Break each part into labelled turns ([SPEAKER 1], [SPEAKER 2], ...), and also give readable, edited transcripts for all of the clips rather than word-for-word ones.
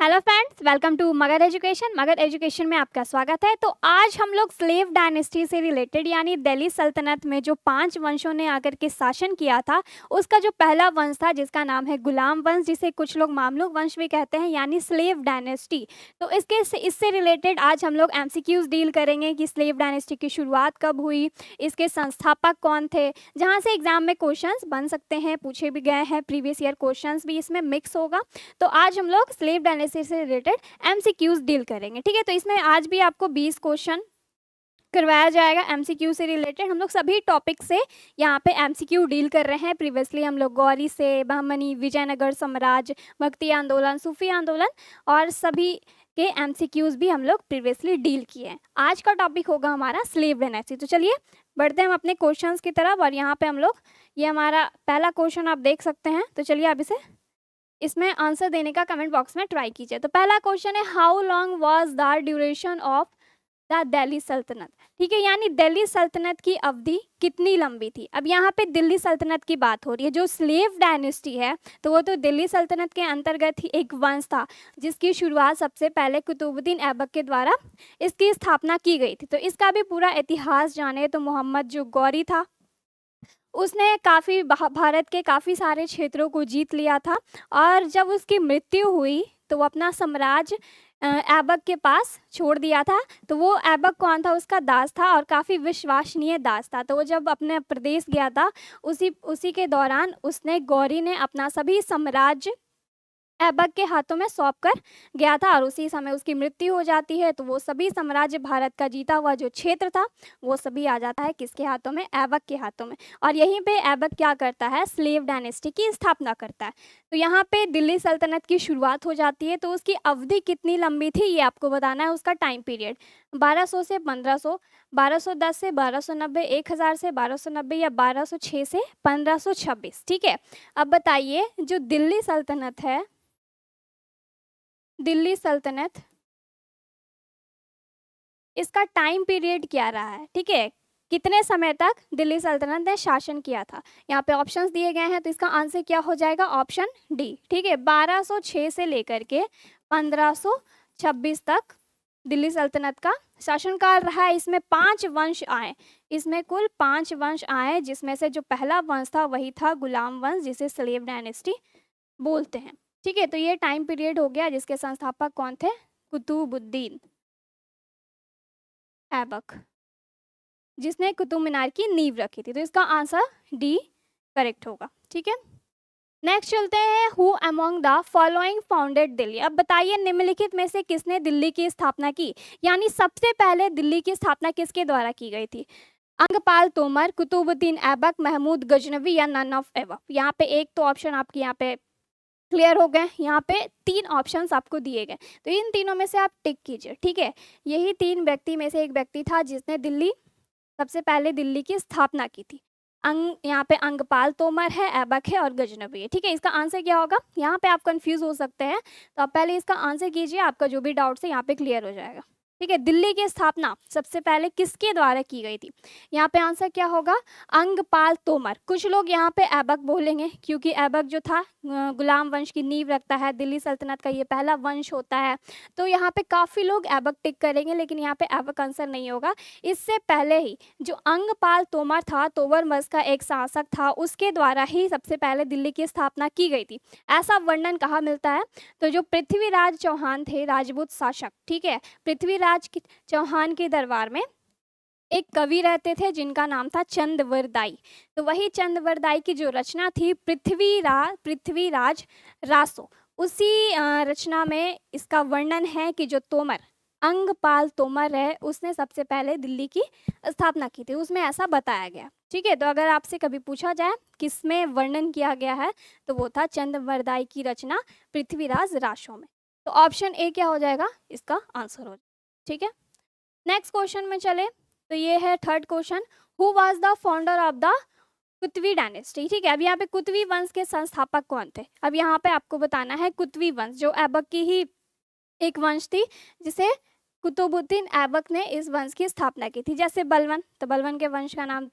[SPEAKER 1] Hello friends, welcome to Magadh education. Magadh education में आपका स्वागत है। तो आज हम लोग स्लेव डायनेस्टी से रिलेटेड यानी दिल्ली सल्तनत में जो 5 वंशों ने आकर के शासन किया था, उसका जो पहला वंश था जिसका नाम है गुलाम वंश, जिसे कुछ लोग मामलुक वंश भी कहते हैं, यानी स्लेव डायनेस्टी। तो इससे रिलेटेड आज हम लोग एमसीक्यूज डील करेंगे कि स्लेव डायनेस्टी की शुरुआत कब हुई, इसके संस्थापक कौन थे, जहाँ से एग्जाम में क्वेश्चंस बन सकते हैं, पूछे भी गए हैं, प्रीवियस ईयर क्वेश्चंस भी इसमें मिक्स होगा। तो आज हम लोग स्लेव डायनेस्टी से रिलेटेड एमसीक्यूज डील करेंगे। ठीक है, तो इसमें आज भी आपको 20 क्वेश्चन करवाया जाएगा एमसीक्यू से रिलेटेड। हम लोग सभी टॉपिक से यहाँ पे एमसीक्यू डील कर रहे हैं। प्रीवियसली हम लोग गौरी से बहमनी, विजयनगर साम्राज्य, भक्ति आंदोलन, सूफी आंदोलन और सभी के एमसीक्यूज भी हम लोग प्रीवियसली डील किए हैं। आज का टॉपिक होगा हमारा स्लेव डायनेस्टी। तो चलिए बढ़ते हैं हम अपने क्वेश्चंस की तरफ। और यहाँ पे हम लोग ये हमारा पहला क्वेश्चन आप देख सकते हैं। तो चलिए आप इसमें आंसर देने का कमेंट बॉक्स में ट्राई कीजिए। तो पहला क्वेश्चन है, how long was the duration of the Delhi सल्तनत। ठीक है, यानी दिल्ली सल्तनत की अवधि कितनी लंबी थी। अब यहाँ पे दिल्ली सल्तनत की बात हो रही है। जो स्लेव डायनेस्टी है तो वो तो दिल्ली सल्तनत के अंतर्गत ही एक वंश था, जिसकी शुरुआत सबसे पहले कुतुबुद्दीन ऐबक के द्वारा इसकी स्थापना की गई थी। तो इसका भी पूरा इतिहास जाने तो मोहम्मद जो गौरी था, उसने काफ़ी भारत के काफ़ी सारे क्षेत्रों को जीत लिया था। और जब उसकी मृत्यु हुई तो वो अपना साम्राज्य ऐबक के पास छोड़ दिया था। तो वो ऐबक कौन था, उसका दास था और काफ़ी विश्वसनीय दास था। तो वो जब अपने प्रदेश गया था, उसी के दौरान गौरी ने अपना सभी साम्राज्य ऐबक के हाथों में सौंप कर गया था और उसी समय उसकी मृत्यु हो जाती है। तो वो सभी साम्राज्य, भारत का जीता हुआ जो क्षेत्र था, वो सभी आ जाता है किसके हाथों में, ऐबक के हाथों में। और यहीं पे ऐबक क्या करता है, स्लेव डायनेस्टी की स्थापना करता है। तो यहाँ पे दिल्ली सल्तनत की शुरुआत हो जाती है। तो उसकी अवधि कितनी लंबी थी ये आपको बताना है, उसका टाइम पीरियड 1200 से 1500, 1210 से 1290, 1000 से 1290 या 1206 से 1526। ठीक है, अब बताइए जो दिल्ली सल्तनत है, दिल्ली सल्तनत, इसका टाइम पीरियड क्या रहा है। ठीक है, कितने समय तक दिल्ली सल्तनत ने शासन किया था। यहाँ पे ऑप्शंस दिए गए हैं, तो इसका आंसर क्या हो जाएगा, ऑप्शन डी। ठीक है, 1206 से लेकर के 1526 तक दिल्ली सल्तनत का शासनकाल रहा है। इसमें 5 वंश आए, इसमें कुल 5 वंश आए, जिसमें से जो पहला वंश था वही था गुलाम वंश, जिसे स्लेव डायनेस्टी बोलते हैं। ठीक है, तो ये टाइम पीरियड हो गया, जिसके संस्थापक कौन थे, कुतुबुद्दीन ऐबक, जिसने कुतुब मीनार की नींव रखी थी। तो इसका आंसर डी करेक्ट होगा। ठीक है, नेक्स्ट चलते हैं, who among the following founded Delhi. अब बताइए निम्नलिखित में से किसने दिल्ली की स्थापना की, यानी सबसे पहले दिल्ली की स्थापना किसके द्वारा की गई थी। अंगपाल तोमर, कुतुबुद्दीन ऐबक, महमूद गजनवी या नन ऑफ एबव। यहाँ पे एक तो ऑप्शन आपके यहाँ पे क्लियर हो गए। यहाँ पे 3 ऑप्शंस आपको दिए गए, तो इन तीनों में से आप टिक कीजिए। ठीक है, यही 3 व्यक्ति में से एक व्यक्ति था जिसने सबसे पहले दिल्ली की स्थापना की थी। यहाँ पे अंगपाल तोमर है, ऐबक है और गजनवी है। ठीक है, इसका आंसर क्या होगा, यहाँ पे आप कंफ्यूज हो सकते हैं, तो आप पहले इसका आंसर कीजिए, आपका जो भी डाउट्स है यहाँ पे क्लियर हो जाएगा। ठीक है, दिल्ली की स्थापना सबसे पहले किसके द्वारा की गई थी। यहाँ पे आंसर क्या होगा, अंगपाल तोमर। कुछ लोग यहाँ पे ऐबक बोलेंगे, क्योंकि ऐबक जो था गुलाम वंश की नींव रखता है, दिल्ली सल्तनत का ये पहला वंश होता है। तो यहाँ पे काफ़ी लोग ऐबक टिक करेंगे, लेकिन यहाँ पे ऐबक आंसर नहीं होगा। इससे पहले ही जो अंगपाल तोमर था, तोमर वंश का एक शासक था, उसके द्वारा ही सबसे पहले दिल्ली की स्थापना की गई थी, ऐसा वर्णन कहाँ मिलता है। तो जो पृथ्वीराज चौहान थे, राजपूत शासक, ठीक है, पृथ्वीराज चौहान के दरबार में एक कवि रहते थे जिनका नाम था चंदवरदाई। तो वही चंदवरदाई की जो रचना थी पृथ्वीराज रासो, उसी रचना में इसका वर्णन है कि जो तोमर, अंगपाल तोमर है, उसने सबसे पहले दिल्ली की स्थापना की थी, उसमें ऐसा बताया गया। ठीक है, तो अगर आपसे कभी पूछा जाए किसमें वर्णन किया गया है, तो वो था चंदवरदाई की रचना पृथ्वीराज रासो में। तो ऑप्शन ए क्या हो जाएगा, इसका आंसर हो जाएगा। ठीक है, नेक्स्ट क्वेश्चन में चले। तो ये है third question, who was the founder of the Qutbi dynasty. ठीक है, अब यहाँ पे कुतवी वंश के संस्थापक कौन थे। अब यहाँ पे आपको बताना है कुतवी वंश जो ऐबक की ही एक वंश थी, जिसे कुतुबुद्दीन ऐबक ने इस वंश की स्थापना की थी। जैसे बलवन, तो बलवन के वंश का नाम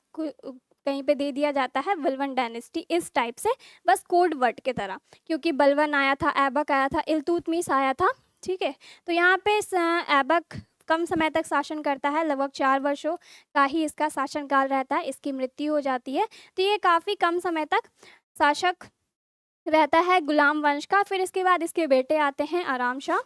[SPEAKER 1] कहीं पे दे दिया जाता है बलवन डायनेस्टी, इस टाइप से, बस कोड वर्ड की तरह, क्योंकि बलवन आया था, ऐबक आया था, इल्तुतमिश आया था। ठीक है, तो यहाँ पे ऐबक कम समय तक शासन करता है, लगभग 4 वर्षों का ही इसका शासनकाल रहता है, इसकी मृत्यु हो जाती है। तो ये काफ़ी कम समय तक शासक रहता है गुलाम वंश का। फिर इसके बाद इसके बेटे आते हैं आराम शाह।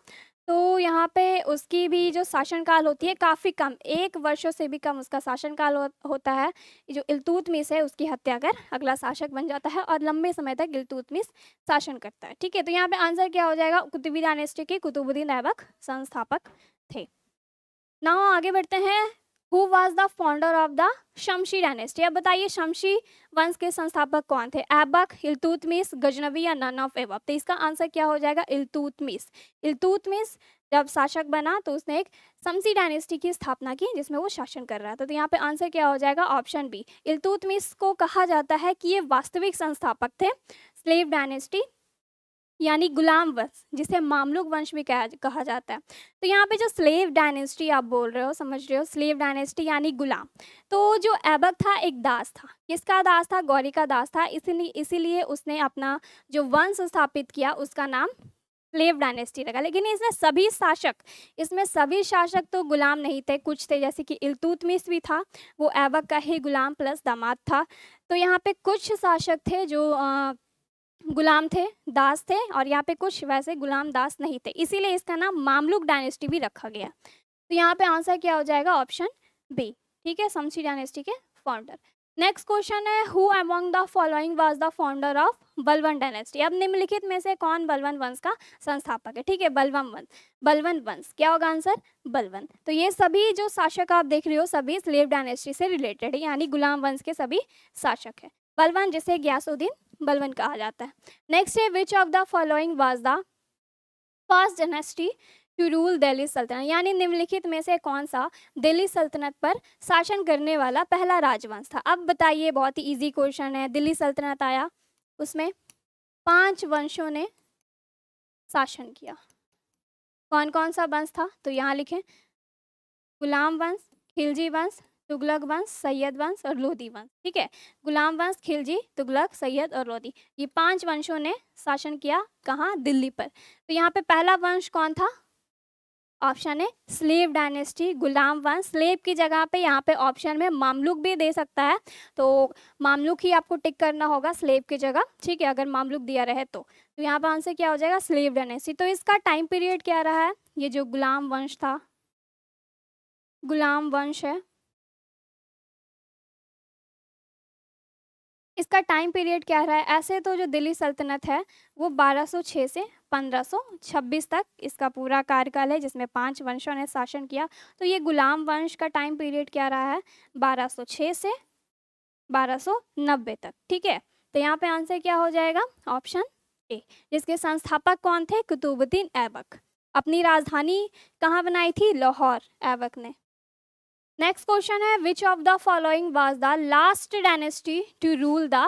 [SPEAKER 1] तो यहाँ पे उसकी भी जो शासनकाल होती है काफ़ी कम, 1 वर्षों से भी कम उसका शासनकाल होता है। ये जो इल्तुतमिश है उसकी हत्या कर अगला शासक बन जाता है और लंबे समय तक इल्तुतमिश शासन करता है। ठीक है, तो यहाँ पे आंसर क्या हो जाएगा, कुतुबी डायनेस्टी के कुतुबुद्दीन ऐबक संस्थापक थे। नाउ आगे बढ़ते हैं, who was the founder of the Shamsi dynasty. अब बताइए शमशी वंश के संस्थापक कौन थे, ऐबक, इल्तुतमिश, गजनवी या नन ऑफ एबव। तो इसका आंसर क्या हो जाएगा, इल्तुतमिश। इल्तुतमिश जब शासक बना तो उसने एक शमशी डायनेस्टी की स्थापना की जिसमें वो शासन कर रहा था। तो यहाँ पे आंसर क्या हो जाएगा, ऑप्शन बी। इल्तुतमिश को कहा जाता है कि ये वास्तविक संस्थापक थे स्लेव डायनेस्टी यानी गुलाम वंश, जिसे मामलुक वंश भी कहा जाता है। तो यहाँ पे जो स्लेव डायनेस्टी आप बोल रहे हो, समझ रहे हो, स्लेव डायनेस्टी यानी गुलाम। तो जो ऐबक था एक दास था, किसका दास था, गौरी का दास था, इसीलिए उसने अपना जो वंश स्थापित किया उसका नाम स्लेव डायनेस्टी रखा। लेकिन इसमें सभी शासक तो गुलाम नहीं थे, कुछ थे, जैसे कि इल्तुतमिश भी था, वो ऐबक का ही गुलाम प्लस दामाद था। तो यहाँ पे कुछ शासक थे जो गुलाम थे, दास थे, और यहाँ पे कुछ वैसे गुलाम दास नहीं थे, इसीलिए इसका नाम मामलुक डायनेस्टी भी रखा गया। तो यहाँ पे आंसर क्या हो जाएगा, ऑप्शन बी। ठीक है, शमशी डायनेस्टी के फाउंडर। नेक्स्ट क्वेश्चन है, who among the following was the founder of Balban dynasty. अब निम्नलिखित में से कौन बलवन वंश का संस्थापक है। ठीक है, बलवन वंश क्या होगा आंसर, बलवन। तो ये सभी जो शासक आप देख रहे हो सभी स्लेव डायनेस्टी से रिलेटेड है, यानी गुलाम वंश के सभी शासक है। बलवन जिसे ग्यासुद्दीन बलवन कहा जाता है। नेक्स्ट है, which of the following was the first dynasty to rule Delhi Sultanat, यानी निम्नलिखित में से कौन सा दिल्ली सल्तनत पर शासन करने वाला पहला राजवंश था। अब बताइए, बहुत ही इजी क्वेश्चन है। दिल्ली सल्तनत आया, उसमें 5 वंशों ने शासन किया, कौन कौन सा वंश था, तो यहाँ लिखें, गुलाम वंश, खिलजी वंश, तुगलक वंश, सैयद वंश और लोधी वंश। ठीक है, गुलाम वंश, खिलजी, तुगलक, सैयद और लोधी, ये 5 वंशों ने शासन किया कहाँ, दिल्ली पर। तो यहाँ पे पहला वंश कौन था, ऑप्शन है स्लेव डायनेस्टी, गुलाम वंश। स्लेव की जगह पे यहाँ पे ऑप्शन में मामलुक भी दे सकता है, तो मामलुक ही आपको टिक करना होगा स्लेव की जगह। ठीक है, अगर मामलुक दिया रहे तो यहाँ पर आंसर क्या हो जाएगा, स्लेव डायनेस्टी। तो इसका टाइम पीरियड क्या रहा है, ये जो गुलाम वंश था, गुलाम वंश है, इसका टाइम पीरियड क्या रहा है। ऐसे तो जो दिल्ली सल्तनत है वो 1206 से 1526 तक इसका पूरा कार्यकाल है, जिसमें 5 वंशों ने शासन किया। तो ये गुलाम वंश का टाइम पीरियड क्या रहा है, 1206 से 1290 तक। ठीक है, तो यहाँ पे आंसर क्या हो जाएगा, ऑप्शन ए, जिसके संस्थापक कौन थे, कुतुबुद्दीन ऐबक। अपनी राजधानी कहाँ बनाई थी, लाहौर, ऐबक ने। नेक्स्ट क्वेश्चन है, which of the following was the last dynasty to rule the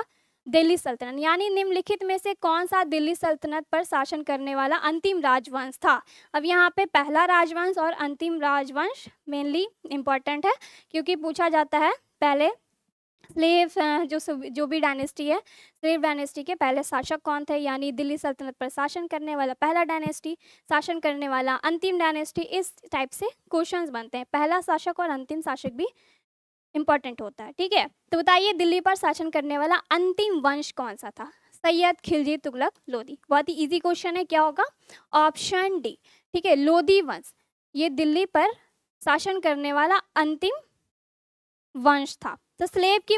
[SPEAKER 1] Delhi Sultanat, यानी निम्नलिखित में से कौन सा दिल्ली सल्तनत पर शासन करने वाला अंतिम राजवंश था। अब यहाँ पे पहला राजवंश और अंतिम राजवंश मेनली इंपॉर्टेंट है, क्योंकि पूछा जाता है पहले स्लेव जो भी डायनेस्टी है, स्लेव डायनेस्टी के पहले शासक कौन थे, यानी दिल्ली सल्तनत पर शासन करने वाला पहला डायनेस्टी, शासन करने वाला अंतिम डायनेस्टी, इस टाइप से क्वेश्चंस बनते हैं। पहला शासक और अंतिम शासक भी इंपॉर्टेंट होता है। ठीक है, तो बताइए दिल्ली पर शासन करने वाला अंतिम वंश कौन सा था, सैयद, खिलजी, तुगलक, लोधी। बहुत ही इजी क्वेश्चन है, क्या होगा, ऑप्शन डी। ठीक है, लोधी वंश ये दिल्ली पर शासन करने वाला अंतिम वंश था। तो स्लेव की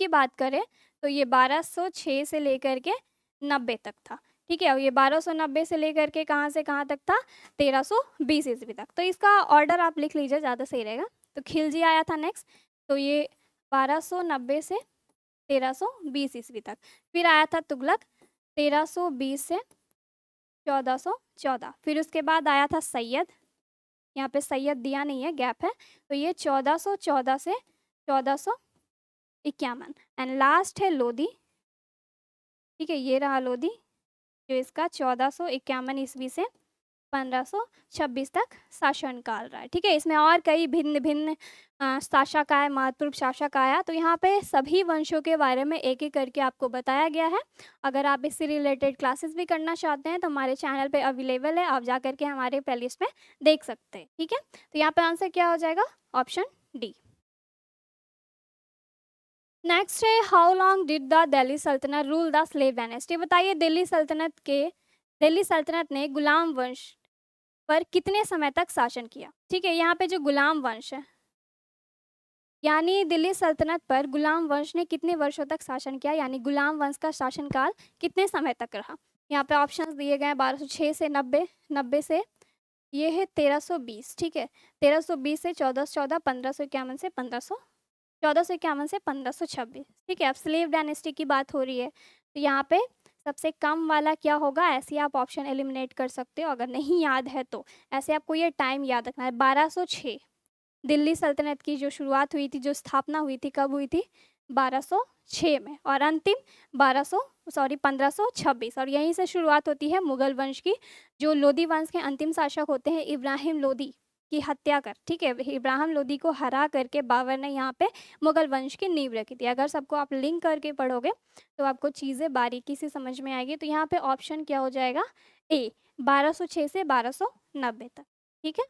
[SPEAKER 1] बात करें तो ये 1206 से लेकर के 90 तक था। ठीक है, और ये 1290 से लेकर के कहाँ से कहाँ तक था, 1320 ईस्वी तक। तो इसका ऑर्डर आप लिख लीजिए, ज़्यादा सही रहेगा। तो खिलजी आया था नेक्स्ट, तो ये 1290 से 1320 ईस्वी तक। फिर आया था तुगलक, 1320 से 1414। फिर उसके बाद आया था सैयद, यहाँ पे सैयद दिया नहीं है, गैप है, तो ये 1414 से 1451। एंड लास्ट है लोधी। ठीक है, ये रहा लोधी, जो इसका 1451 ईस्वी से 1526 तक शासनकाल रहा है। ठीक है, इसमें और कई भिन्न भिन्न शासक आए, महत्वपूर्ण शासक आया, तो यहाँ पे सभी वंशों के बारे में एक एक करके आपको बताया गया है। अगर आप इससे रिलेटेड क्लासेस भी करना चाहते हैं तो हमारे चैनल पे अवेलेबल है, आप जा करके हमारे प्लेलिस्ट में देख सकते हैं। ठीक है, तो यहाँ पे आंसर क्या हो जाएगा? Option D. नेक्स्ट है, how long did the Delhi सल्तनत रूल द स्लेव डायनेस्टी? बताइए, दिल्ली सल्तनत ने गुलाम वंश पर कितने समय तक शासन किया? ठीक है, यहाँ पे जो गुलाम वंश है, यानी दिल्ली सल्तनत पर गुलाम वंश ने कितने वर्षों तक शासन किया, यानी गुलाम वंश का शासनकाल कितने समय तक रहा? यहाँ पे ऑप्शंस दिए गए हैं 1206 से 90, 90 से ये है 1320। ठीक है, 1320 से 1414, 1551 से 1451 से 1526। ठीक है, अब स्लेव डायनेस्टी की बात हो रही है तो यहाँ पे सबसे कम वाला क्या होगा? ऐसे आप ऑप्शन एलिमिनेट कर सकते हो, अगर नहीं याद है तो। ऐसे आपको ये टाइम याद रखना है। 1206 दिल्ली सल्तनत की जो शुरुआत हुई थी, जो स्थापना हुई थी, कब हुई थी? 1206 में, और अंतिम 1526, और यहीं से शुरुआत होती है मुगल वंश की। जो लोदी वंश के अंतिम शासक होते हैं इब्राहिम लोदी की हत्या कर, ठीक है, इब्राहिम लोदी को हरा करके बाबर ने यहाँ पे मुगल वंश की नींव रखी थी। अगर सबको आप लिंक करके पढ़ोगे तो आपको चीज़ें बारीकी से समझ में आएगी। तो यहाँ पे ऑप्शन क्या हो जाएगा? ए, 1206 से 1290 तक। ठीक है,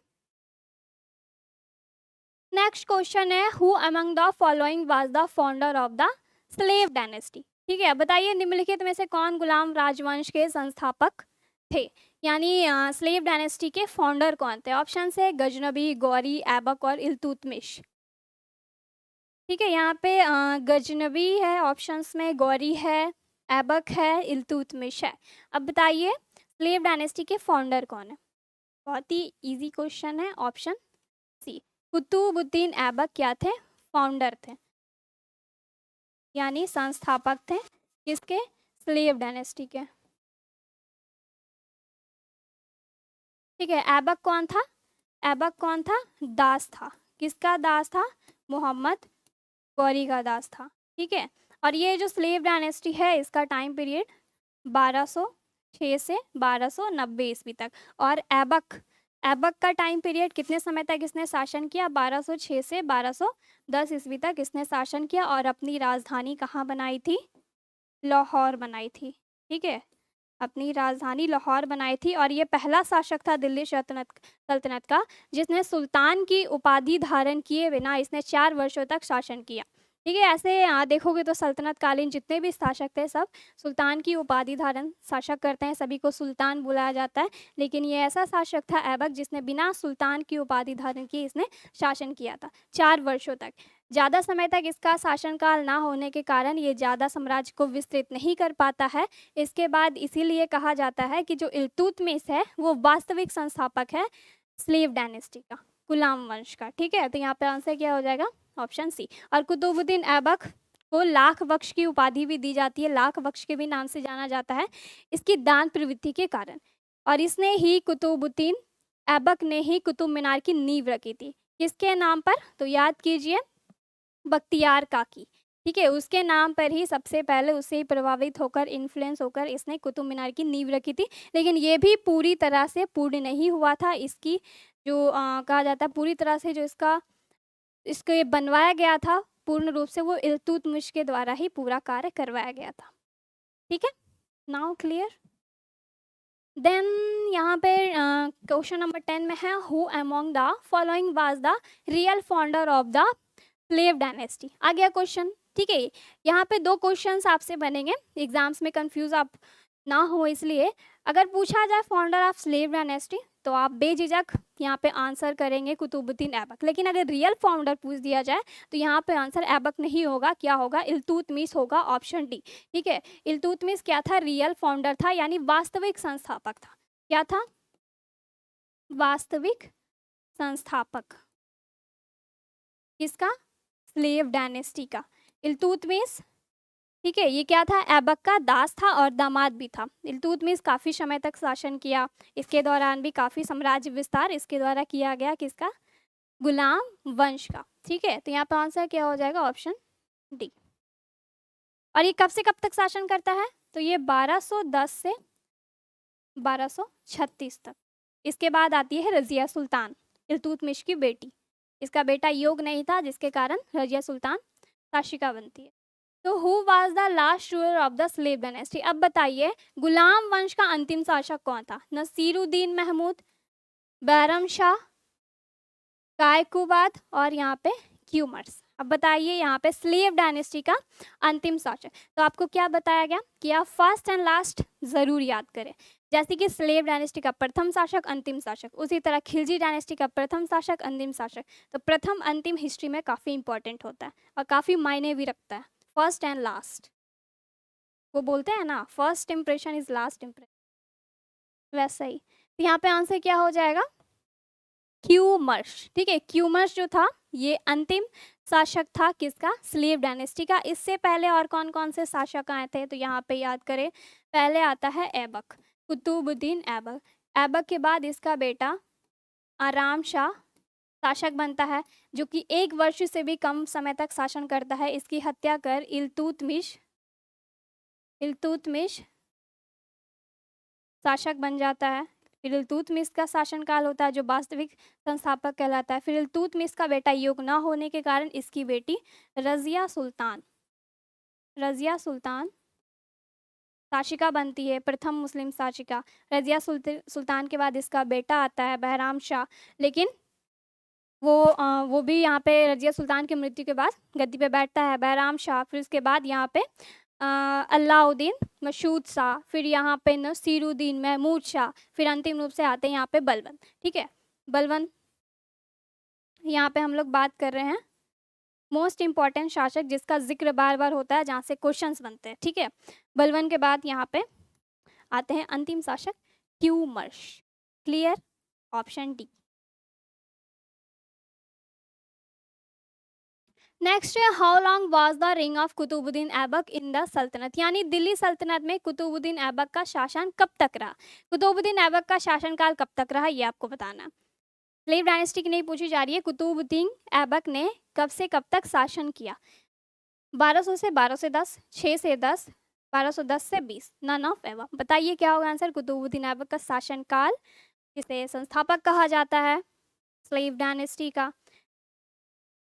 [SPEAKER 1] नेक्स्ट क्वेश्चन है, who among the following was the founder of the slave dynasty? ठीक है, बताइए निम्नलिखित में से कौन गुलाम राजवंश के संस्थापक थे, यानी स्लेव डायनेस्टी के फाउंडर कौन थे? ऑप्शन है गजनबी, गौरी, ऐबक और इल्तुतमिश। ठीक है, यहाँ पे गजनबी है ऑप्शंस में, गौरी है, ऐबक है, इल्तुतमिश है। अब बताइए स्लेव डायनेस्टी के फाउंडर कौन है? बहुत ही इजी क्वेश्चन है, ऑप्शन सी, कुतुबुद्दीन ऐबक क्या थे? फाउंडर थे, यानी संस्थापक थे किसके? स्लेव डायनेस्टी के। ठीक है, ऐबक कौन था? ऐबक कौन था? दास था। किसका दास था? मोहम्मद गौरी का दास था। ठीक है, और ये जो स्लेव डायनेस्टी है इसका टाइम पीरियड 1206 से 1290 ईस्वी तक। और ऐबक का टाइम पीरियड कितने समय तक इसने शासन किया? 1206 से 1210 ईस्वी तक इसने शासन किया, और अपनी राजधानी कहाँ बनाई थी? लाहौर बनाई थी। ठीक है, अपनी राजधानी लाहौर बनाई थी, और ये पहला शासक था दिल्ली सल्तनत का जिसने सुल्तान की उपाधि धारण किए बिना इसने 4 वर्षों तक शासन किया। ठीक है, ऐसे देखोगे तो सल्तनत कालीन जितने भी शासक थे सब सुल्तान की उपाधि धारण शासक करते हैं, सभी को सुल्तान बुलाया जाता है। लेकिन ये ऐसा शासक था ऐबक जिसने बिना सुल्तान की उपाधि धारण किए इसने शासन किया था 4 वर्षों तक। ज़्यादा समय तक इसका शासनकाल ना होने के कारण ये ज़्यादा साम्राज्य को विस्तृत नहीं कर पाता है। इसके बाद इसीलिए कहा जाता है कि जो इल्तुतमिश है वो वास्तविक संस्थापक है स्लेव डायनेस्टी का, गुलाम वंश का। ठीक है, तो यहाँ पे आंसर क्या हो जाएगा? Option C. और कुतुबुद्दीन ऐबक को लाख बख्श की उपाधि भी दी जाती है, लाख बख्श के भी नाम से जाना जाता है इसकी दान प्रवृत्ति के कारण। और इसने ही कुतुबुद्दीन ऐबक ने ही कुतुब मीनार की नींव रखी थी। किसके नाम पर? तो याद कीजिए, बख्तियार काकी। ठीक है, उसके नाम पर ही सबसे पहले उससे ही प्रभावित होकर, इन्फ्लुएंस होकर इसने कुतुब मीनार की नींव रखी थी। लेकिन ये भी पूरी तरह से पूर्ण नहीं हुआ था। इसकी जो कहा जाता है पूरी तरह से जो इसको ये बनवाया गया था पूर्ण रूप से, वो इल्तुतमिश के द्वारा ही पूरा कार्य करवाया गया था। ठीक है, नाउ क्लियर। देन यहाँ पे क्वेश्चन नंबर 10 में है, who among the following was the real founder of the slave dynasty? आ गया क्वेश्चन। ठीक है, यहाँ पे 2 क्वेश्चंस आपसे बनेंगे, एग्जाम्स में कंफ्यूज आप ना हो इसलिए। अगर पूछा जाए फाउंडर ऑफ स्लेव डायनेस्टी तो आप बेझिझक यहाँ पे आंसर करेंगे कुतुबुद्दीन ऐबक। लेकिन अगर रियल फाउंडर पूछ दिया जाए तो यहाँ पे आंसर ऐबक नहीं होगा, क्या होगा? इल्तुतमिश होगा, ऑप्शन डी। ठीक है, इल्तुतमिश क्या था? रियल फाउंडर था, यानी वास्तविक संस्थापक था। क्या था? वास्तविक संस्थापक। किसका? स्लेव डायनेस्टी का। इल्तुतमिश, ठीक है, ये क्या था? ऐबक का दास था और दामाद भी था। इल्तुतमिश काफ़ी समय तक शासन किया, इसके दौरान भी काफ़ी साम्राज्य विस्तार इसके द्वारा किया गया। किसका? गुलाम वंश का। ठीक है, तो यहाँ पे आंसर क्या हो जाएगा? Option D. और ये कब से कब तक शासन करता है? तो ये 1210 से 1236 तक इसके बाद आती है रज़िया सुल्तान, इल्तुतमिश की बेटी। इसका बेटा योग नहीं था, जिसके कारण रज़िया सुल्तान शाशिका बनती है। तो who was the last ruler of the slave dynasty? अब बताइए, गुलाम वंश का अंतिम शासक कौन था? नसीरुद्दीन महमूद, बैरम शाह, कायकुबाद और यहाँ पे क्यूमर्स। अब बताइए यहाँ पे स्लेव डायनेस्टी का अंतिम शासक। तो आपको क्या बताया गया कि आप फर्स्ट एंड लास्ट जरूर याद करें। जैसे कि स्लेव डायनेस्टी का प्रथम शासक, अंतिम शासक, उसी तरह खिलजी डायनेस्टी का प्रथम शासक, अंतिम शासक। तो प्रथम अंतिम हिस्ट्री में काफ़ी इंपॉर्टेंट होता है और काफ़ी मायने भी रखता है। फर्स्ट एंड लास्ट, वो बोलते हैं ना, first impression is last impression, वैसा ही। तो यहाँ पे आंसर क्या हो जाएगा? क्यूमर्स। ठीक है, क्यूमर्स जो था ये अंतिम शासक था किसका? स्लेव डायनेस्टी का। इससे पहले और कौन कौन से शासक आए थे? तो यहाँ पे याद करें, पहले आता है ऐबक, कुतुबुद्दीन ऐबक। ऐबक के बाद इसका बेटा आराम शाह शासक बनता है, जो कि 1 वर्ष से भी कम समय तक शासन करता है। इसकी हत्या कर इल्तुतमिश शासक बन जाता है। फिर इल्तुतमिश का शासनकाल होता है, जो वास्तविक संस्थापक कहलाता है। फिर इल्तुतमिश का बेटा योग न होने के कारण इसकी बेटी रज़िया सुल्तान शासिका बनती है, प्रथम मुस्लिम शासिका। रज़िया सुल्तान के बाद इसका बेटा आता है बहराम शाह, लेकिन वो भी यहाँ पे रज़िया सुल्तान की मृत्यु के बाद गद्दी पे बैठता है बहराम शाह। फिर उसके बाद यहाँ पे अलाउद्दीन मशहूद शाह, फिर यहाँ पे नसीरुद्दीन महमूद शाह, फिर अंतिम रूप से आते हैं यहाँ पे बलबन। ठीक है, बलबन यहाँ पे हम लोग बात कर रहे हैं मोस्ट इंपॉर्टेंट शासक जिसका जिक्र बार बार होता है, जहाँ से क्वेश्चंस बनते हैं। ठीक है, बलबन के बाद यहाँ पे आते हैं अंतिम शासक Kayumars. Clear? Option D. Next है, हाउ लॉन्ग वाज द रिंग of Qutubuddin Aibak in the सल्तनत? यानी दिल्ली सल्तनत में कुतुबुद्दीन ऐबक का शासन कब तक रहा? कुतुबुद्दीन ऐबक का शासनकाल कब तक रहा, ये आपको बताना है। स्लेव डायनेस्टी की नहीं पूछी जा रही है, कुतुबुद्दीन ऐबक ने कब से कब तक शासन किया? 1200 से 1210, 6 से 10, 1210 से 20, नन ऑफ एवर। बताइए क्या होगा आंसर? कुतुबुद्दीन ऐबक का शासनकाल, जिसे संस्थापक कहा जाता है स्लेव डायनेस्टी का,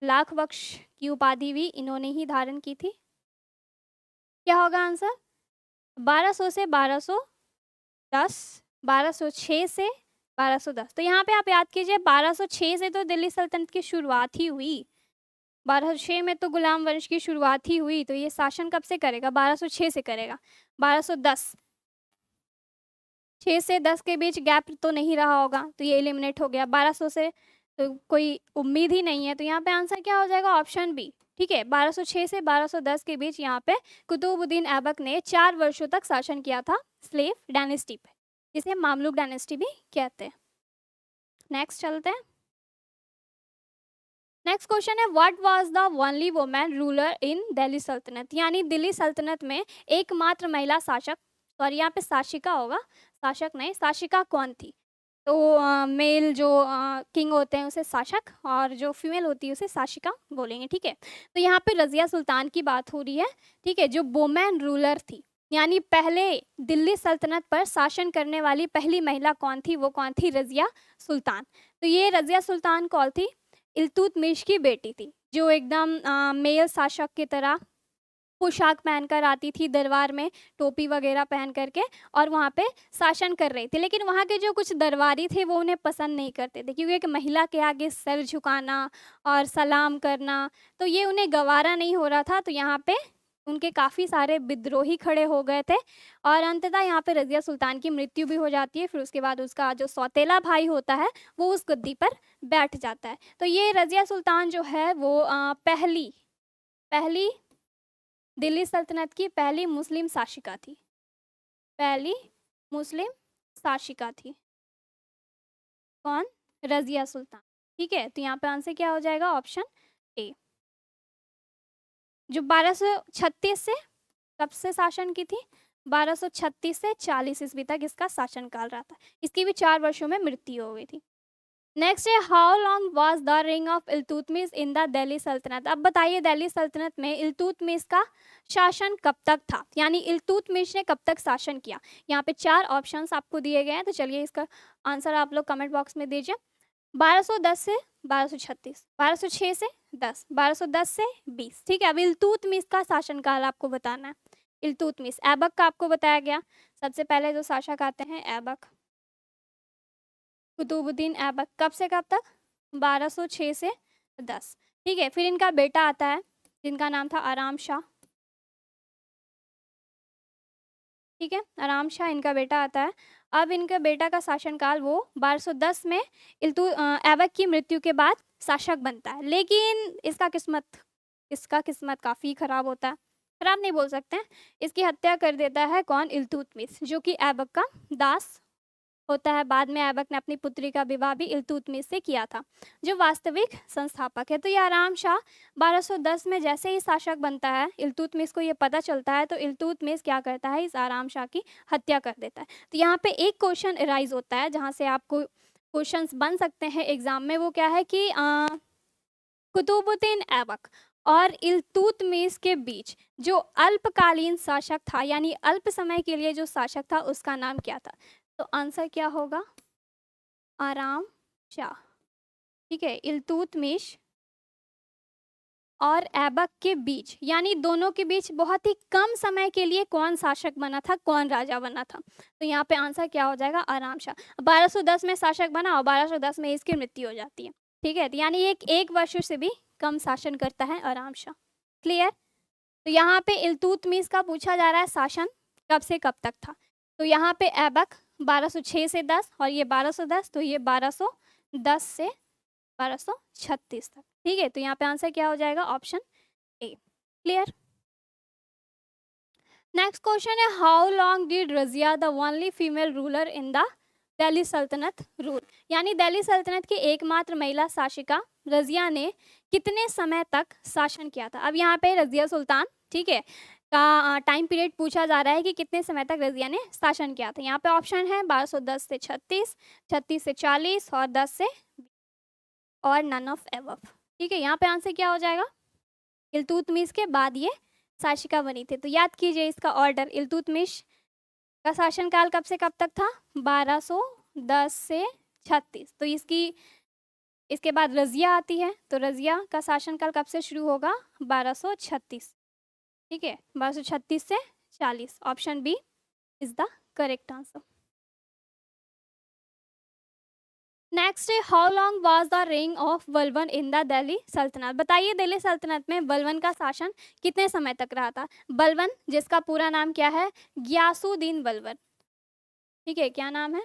[SPEAKER 1] लाख बख्श की उपाधि भी इन्होंने ही धारण की थी। क्या होगा आंसर? 1200 से 1210, 1206 से 1210। तो यहाँ पे आप याद कीजिए, 1206 से तो दिल्ली सल्तनत की शुरुआत ही हुई, 1206 में तो गुलाम वंश की शुरुआत ही हुई। तो ये शासन कब से करेगा? 1206 से करेगा। 1210, 6 से 10 के बीच गैप तो नहीं रहा होगा, तो ये एलिमिनेट हो गया। 1200 से तो कोई उम्मीद ही नहीं है, तो यहाँ पे आंसर क्या हो जाएगा? Option B. ठीक है, 1206 से 1210 के बीच यहाँ पे कुतुबुद्दीन ऐबक ने 4 वर्षों तक शासन किया था स्लेव डायनेस्टी पे, जिसे मामलुक डायनेस्टी भी कहते हैं। नेक्स्ट चलते हैं। नेक्स्ट क्वेश्चन है, what was the only women ruler in Delhi Sultanat? यानी दिल्ली सल्तनत में एकमात्र महिला शासक, सॉरी यहाँ पे शासिका होगा, शासक नहीं, शासिका कौन थी? तो मेल जो किंग होते हैं उसे शासक, और जो फीमेल होती है उसे शासिका बोलेंगे। ठीक है, तो यहाँ पे रज़िया सुल्तान की बात हो रही है। ठीक है, जो वुमेन रूलर थी, यानी पहले दिल्ली सल्तनत पर शासन करने वाली पहली महिला कौन थी? वो कौन थी? रज़िया सुल्तान। तो ये रज़िया सुल्तान कौन थी? इल्तुतमिश की बेटी थी, जो एकदम मेल शासक की तरह पोशाक पहनकर आती थी दरबार में, टोपी वगैरह पहन करके, और वहाँ पे शासन कर रही थी। लेकिन वहाँ के जो कुछ दरबारी थे वो उन्हें पसंद नहीं करते थे, क्योंकि एक महिला के आगे सर झुकाना और सलाम करना, तो ये उन्हें गवारा नहीं हो रहा था। तो यहाँ पे उनके काफ़ी सारे विद्रोही खड़े हो गए थे, और अंततः यहाँ पे रज़िया सुल्तान की मृत्यु भी हो जाती है। फिर उसके बाद उसका जो सौतेला भाई होता है वो उस गद्दी पर बैठ जाता है। तो ये रज़िया सुल्तान जो है वो पहली दिल्ली सल्तनत की पहली मुस्लिम शासिका थी, पहली मुस्लिम शासिका थी। कौन? रज़िया सुल्तान। ठीक है, तो यहाँ पे आंसर क्या हो जाएगा? ऑप्शन ए। जो 1236 से कब से शासन की थी? 1236 से 40 ईस्वी तक इसका शासनकाल रहा था। इसकी भी 4 वर्षों में मृत्यु हो गई थी। नेक्स्ट है हाउ लॉन्ग वाज द रिंग of Iltutmish in the Delhi सल्तनत। अब बताइए दिल्ली सल्तनत में इल्तुतमिश का शासन कब तक था, यानी इल्तुतमिश ने कब तक शासन किया। यहाँ पे 4 ऑप्शंस आपको दिए गए हैं, तो चलिए इसका आंसर आप लोग कमेंट बॉक्स में दीजिए। 1210 से 1236, 1206 से 10, 1210 से 20। ठीक है, अब इल्तुतमिश का शासनकाल आपको बताना है। इल्तुतमिश, ऐबक का आपको बताया गया। सबसे पहले जो शासक आते हैं ऐबक, कुतुबुद्दीन ऐबक, कब से कब तक, 1206 से 10। ठीक है, फिर इनका बेटा आता है जिनका नाम था आराम शाह। ठीक है, आराम शाह इनका बेटा आता है। अब इनका बेटा का शासनकाल वो 1210 में ऐबक की मृत्यु के बाद शासक बनता है। लेकिन इसका किस्मत काफ़ी खराब होता है, खराब नहीं बोल सकते हैं। इसकी हत्या कर देता है कौन, इल्तुतमिश, जो कि ऐबक का दास होता है। बाद में ऐबक ने अपनी पुत्री का विवाह भी इल्तुतमिश से किया था, जो वास्तविक संस्थापक है। तो ये आराम शाह 1210 में जैसे ही शासक बनता है, इल्तुतमिश को ये पता चलता है, तो इल्तुतमिश क्या करता है, इस आराम शाह की हत्या कर देता है। तो यहाँ पे एक क्वेश्चन अराइज होता है जहाँ से आपको क्वेश्चंस बन सकते हैं एग्जाम में। वो क्या है कि कुतुबुद्दीन ऐबक और इल्तुतमिश के बीच जो अल्पकालीन शासक था, यानी अल्प समय के लिए जो शासक था, उसका नाम क्या था। तो आंसर क्या होगा, आराम शाह। ठीक है, इल्तुतमिश और ऐबक के बीच, यानी दोनों के बीच बहुत ही कम समय के लिए कौन शासक बना था, कौन राजा बना था। तो यहाँ पे आंसर क्या हो जाएगा, आराम शाह। 1210 में शासक बना और 1210 में इसकी मृत्यु हो जाती है। ठीक है, तो यानी एक वर्ष से भी कम शासन करता है आराम शाह। क्लियर। तो यहाँ पे इल्तुतमिश का पूछा जा रहा है शासन कब से कब तक था। तो यहाँ पे ऐबक 1206 से 10 और ये 1210, तो ये 1210 से 1236 तक। ठीक है, तो यहाँ पे आंसर क्या हो जाएगा, option A. Clear. Next question है how long did Razia the only female ruler in the Delhi सल्तनत रूल। यानी दिल्ली सल्तनत की एकमात्र महिला शासिका रजिया ने कितने समय तक शासन किया था। अब यहाँ पे रजिया सुल्तान, ठीक है, का टाइम पीरियड पूछा जा रहा है कि कितने समय तक रजिया ने शासन किया था। यहाँ पे ऑप्शन है 1210 से 36, 36 से 40 और 10 से और नन ऑफ एबव। ठीक है, यहाँ पे आंसर क्या हो जाएगा, इल्तुतमिश के बाद ये शासिका बनी थी। तो याद कीजिए इसका ऑर्डर, इल्तुतमिश का शासनकाल कब से कब तक था, 1210 से 36। तो इसके बाद रजिया आती है, तो रजिया का शासनकाल कब से शुरू होगा, 1236। ठीक है, 1236 से 40। Option B is the correct answer. Next है how long was the reign of Balban in the Delhi सल्तनत। बताइए दिल्ली सल्तनत में बलबन का शासन कितने समय तक रहा था। बलबन जिसका पूरा नाम क्या है, गियासुद्दीन बलबन। ठीक है, क्या नाम है,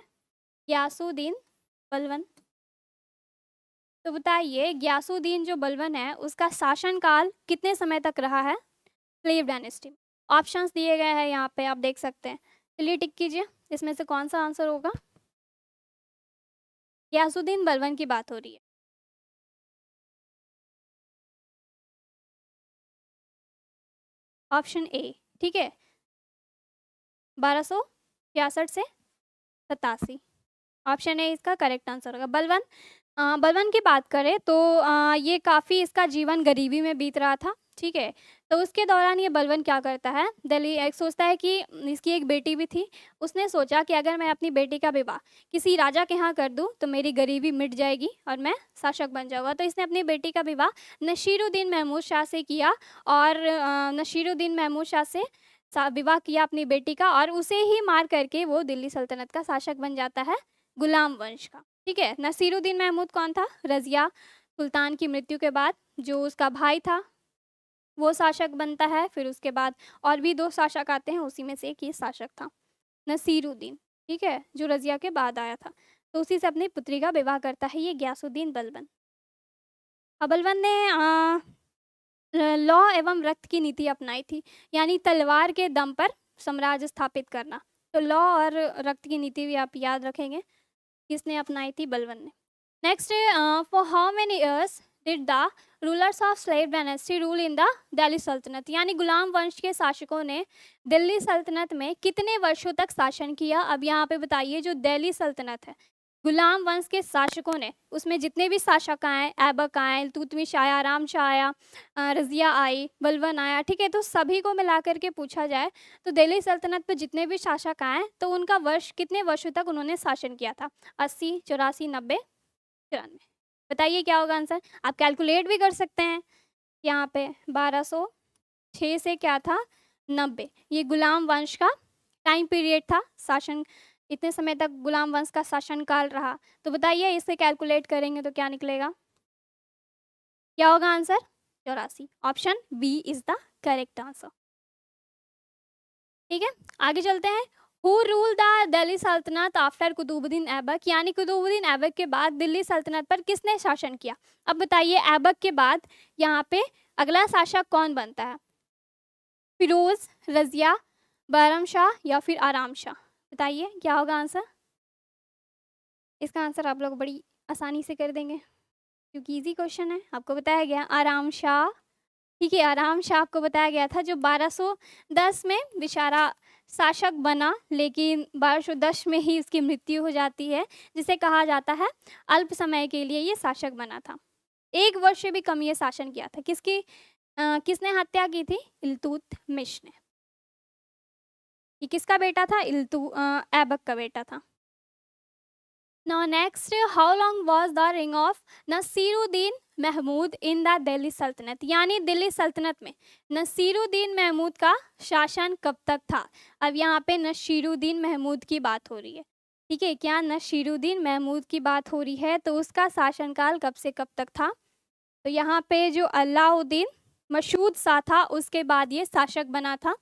[SPEAKER 1] गियासुद्दीन बलबन। तो बताइए गियासुद्दीन जो बलबन है उसका शासनकाल कितने समय तक रहा है स्लेव डायनेस्टी में। ऑप्शंस दिए गए हैं यहाँ पे, आप देख सकते हैं। चलिए टिक कीजिए, इसमें से कौन सा आंसर होगा। गियासुद्दीन बलबन की बात हो रही है। ऑप्शन ए, ठीक है, 1266 से 87। ऑप्शन ए इसका करेक्ट आंसर होगा। बलबन बलबन की बात करें तो ये काफ़ी इसका जीवन गरीबी में बीत रहा था। ठीक है, तो उसके दौरान ये बलबन क्या करता है, दिल्ली एक सोचता है कि इसकी एक बेटी भी थी। उसने सोचा कि अगर मैं अपनी बेटी का विवाह किसी राजा के यहाँ कर दूँ तो मेरी गरीबी मिट जाएगी और मैं शासक बन जाऊँगा। तो इसने अपनी बेटी का विवाह नसीरुद्दीन महमूद शाह से किया और नसीरुद्दीन महमूद शाह से विवाह किया अपनी बेटी का, और उसे ही मार करके वो दिल्ली सल्तनत का शासक बन जाता है गुलाम वंश का। ठीक है, नसीरुद्दीन महमूद कौन था, रजिया सुल्तान की मृत्यु के बाद जो उसका भाई था वो शासक बनता है। फिर उसके बाद और भी 2 शासक आते हैं, उसी में से एक ये शासक था नसीरुद्दीन। ठीक है, जो रजिया के बाद आया था। तो उसी से अपनी पुत्री का विवाह करता है ये गियासुद्दीन बलबन। अब बलबन ने लौ एवं रक्त की नीति अपनाई थी, यानी तलवार के दम पर साम्राज्य स्थापित करना। तो लौ और रक्त की नीति भी आप याद रखेंगे, किसने अपनाई थी, बलबन ने। Next for how many years did the rulers of slave dynasty rule in the Delhi Sultanat. यानी गुलाम वंश के शासकों ने दिल्ली सल्तनत में कितने वर्षों तक शासन किया। अब यहाँ पे बताइए जो दिल्ली सल्तनत है गुलाम वंश के शासकों ने, उसमें जितने भी शासक आए, ऐबक आए, इल्तुतमिश आया, आराम शाह आया, रज़िया आई, बलबन आया, ठीक है, तो सभी को मिला करके पूछा जाए तो दिल्ली सल्तनत पे जितने भी शासक आए तो उनका वर्ष कितने वर्षों तक उन्होंने शासन किया था? 80, 84, 90, 94। बताइए क्या होगा आंसर? आप कैलकुलेट भी कर सकते हैं। यहाँ पे 1206 से क्या था 90, ये गुलाम वंश का टाइम पीरियड था, शासन इतने समय तक गुलाम वंश का शासनकाल रहा। तो बताइए इसे कैलकुलेट करेंगे तो क्या निकलेगा? क्या होगा answer? 84। Option B is the correct answer. ठीक है, आगे चलते हैं। हु रूल द दिल्ली सल्तनत आफ्टर कुतुबुद्दीन ऐबक, यानी कुतुबुद्दीन ऐबक के बाद दिल्ली सल्तनत पर किसने शासन किया? अब बताइए ऐबक के बाद यहाँ पे अगला शासक कौन बनता है? फिरोज, रजिया, बैरम शाह या फिर आराम शाह? बताइए क्या होगा आंसर? इसका आंसर आप लोग बड़ी आसानी से कर देंगे क्योंकि इजी क्वेश्चन है। आपको बताया गया आराम शाह। ठीक है, आराम शाह को बताया गया था जो 1210 में बेचारा शासक बना, लेकिन 1210 में ही उसकी मृत्यु हो जाती है, जिसे कहा जाता है अल्प समय के लिए ये शासक बना था। 1 वर्ष से भी कम ये शासन किया था। किसने हत्या की थी? इल्तुतमिश ने। ये किसका बेटा था? ऐबक का बेटा था। Now next, how long was the reign of Nasiruddin Mahmud in the Delhi Sultanat, यानी दिल्ली सल्तनत में नसीरुद्दीन महमूद का शासन कब तक था? अब यहाँ पे नसीरुद्दीन महमूद की बात हो रही है। ठीक है, क्या नसीरुद्दीन महमूद की बात हो रही है? तो उसका शासनकाल कब से कब तक था? तो यहाँ पे जो अलाउद्दीन मशहूद शाह था उसके बाद ये शासक बना था,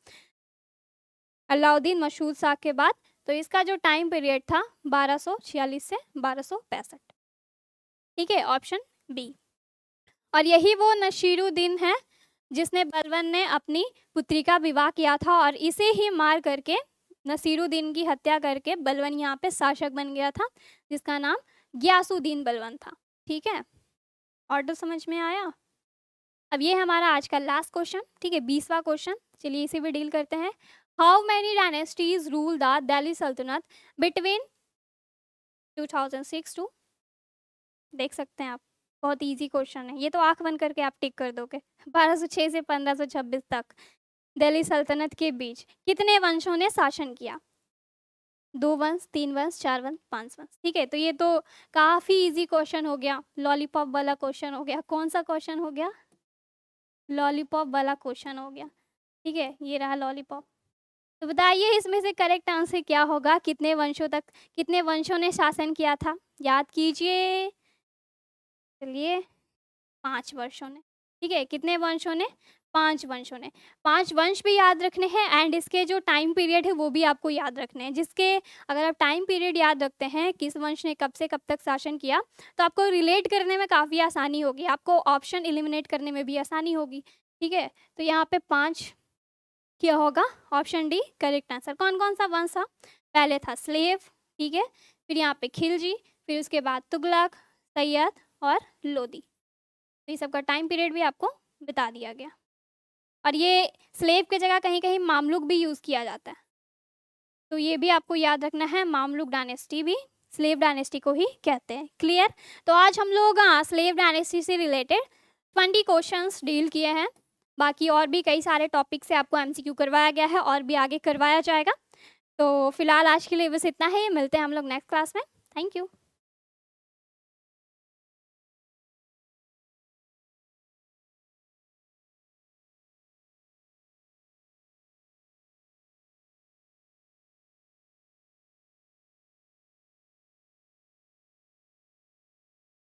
[SPEAKER 1] अलाउद्दीन मशहूद शाह के बाद। तो इसका जो टाइम पीरियड था 1246 से 1265। ठीक है, ऑप्शन बी। और यही वो नसीरुद्दीन है जिसने बलबन ने अपनी पुत्री का विवाह किया था और इसे ही मार करके, नसीरुद्दीन की हत्या करके बलबन यहाँ पे शासक बन गया था, जिसका नाम गयासुद्दीन बलबन था। ठीक है, ऑर्डर समझ में आया? अब ये हमारा आज का लास्ट क्वेश्चन, ठीक है, 20वां क्वेश्चन। चलिए इसी पे डील करते हैं। How many dynasties rule the Delhi सल्तनत बिटवीन 2006 टू, देख सकते हैं आप, बहुत इजी क्वेश्चन है ये, तो आंख बंद करके आप टिक कर दोगे। 1206 से 1526 तक दिल्ली सल्तनत के बीच कितने वंशों ने शासन किया? 2 वंश, 3 वंश, 4 वंश, 5 वंश। ठीक है, तो ये तो काफी इजी क्वेश्चन हो गया, लॉलीपॉप वाला क्वेश्चन हो गया। कौन सा क्वेश्चन हो गया? लॉलीपॉप वाला क्वेश्चन हो गया। ठीक है, ये रहा लॉलीपॉप। तो बताइए इसमें से करेक्ट आंसर क्या होगा? कितने वंशों ने शासन किया था? याद कीजिए। चलिए, 5 वर्षों ने। ठीक है, कितने वंशों ने? 5 वंशों ने। 5 वंश भी याद रखने हैं एंड इसके जो टाइम पीरियड है वो भी आपको याद रखने हैं, जिसके अगर आप टाइम पीरियड याद रखते हैं किस वंश ने कब से कब तक शासन किया, तो आपको रिलेट करने में काफ़ी आसानी होगी, आपको ऑप्शन एलिमिनेट करने में भी आसानी होगी। ठीक है, तो यहाँ पे 5 क्या होगा? Option D correct answer. कौन कौन सा वंश था? पहले था स्लेव, ठीक है, फिर यहाँ पे खिलजी, फिर उसके बाद तुगलक, सैयद और लोदी। तो ये सबका टाइम पीरियड भी आपको बता दिया गया। और ये स्लेव की जगह कहीं कहीं मामलुक भी यूज़ किया जाता है, तो ये भी आपको याद रखना है। मामलुक डायनेस्टी भी स्लेव डायनेस्टी को ही कहते हैं। क्लियर? तो आज हम लोग स्लेव डायनेस्टी से रिलेटेड 20 क्वेश्चंस डील किए हैं। बाकी और भी कई सारे टॉपिक से आपको एमसीक्यू करवाया गया है और भी आगे करवाया जाएगा। तो फिलहाल आज के लिए बस इतना ही, मिलते हैं हम लोग नेक्स्ट क्लास में। Thank you.